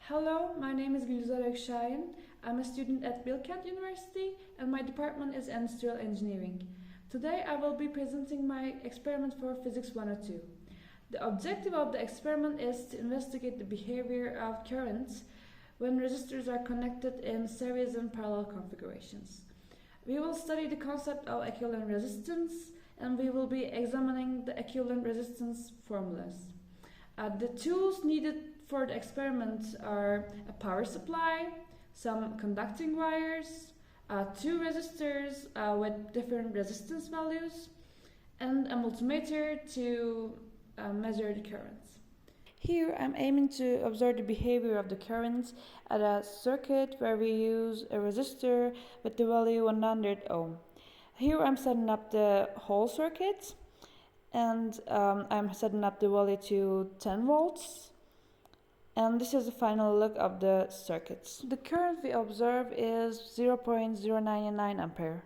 Hello, my name is ŞAHİN. I'm a student at Bilkent University and my department is Industrial Engineering. Today I will be presenting my experiment for Physics 102. The objective of the experiment is to investigate the behavior of currents when resistors are connected in series and parallel configurations. We will study the concept of equivalent resistance and we will be examining the equivalent resistance formulas. The tools needed for the experiment are a power supply, some conducting wires, two resistors with different resistance values, and a multimeter to measure the currents. Here I'm aiming to observe the behavior of the currents at a circuit where we use a resistor with the value 100 ohm. Here I'm setting up the whole circuit and I'm setting up the value to 10 volts. And this is the final look of the circuits. The current we observe is 0.099 ampere.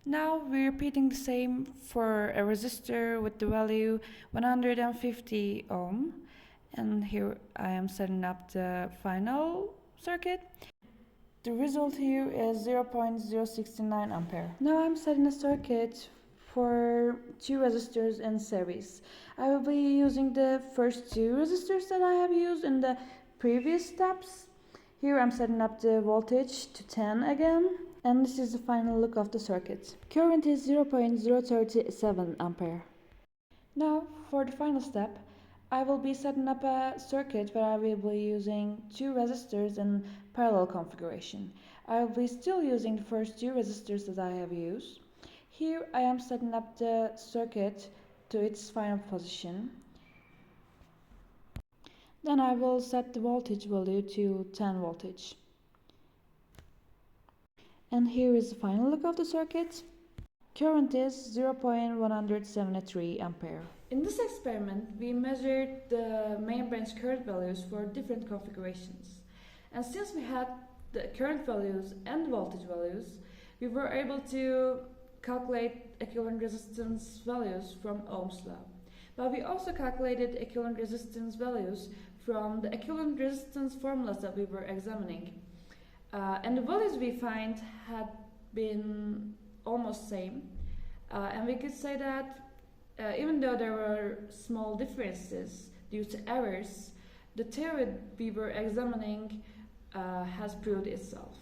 Now we're repeating the same for a resistor with the value 150 ohm. And here I am setting up the final circuit. The result here is 0.069 ampere. Now I'm setting a circuit for two resistors in series. I will be using the first two resistors that I have used in the previous steps. Here I'm setting up the voltage to 10 again. And this is the final look of the circuit. Current is 0.037 ampere. Now for the final step, I will be setting up a circuit where I will be using two resistors in parallel configuration. I will be still using the first two resistors that I have used. Here I am setting up the circuit to its final position. Then I will set the voltage value to 10 voltage. And here is the final look of the circuit. Current is 0.173 ampere. In this experiment, we measured the main branch current values for different configurations. And since we had the current values and voltage values, we were able to calculate equivalent resistance values from Ohm's law. But we also calculated equivalent resistance values from the equivalent resistance formulas that we were examining. And the values we find had been almost same. And we could say that even though there were small differences due to errors, the theory we were examining has proved itself.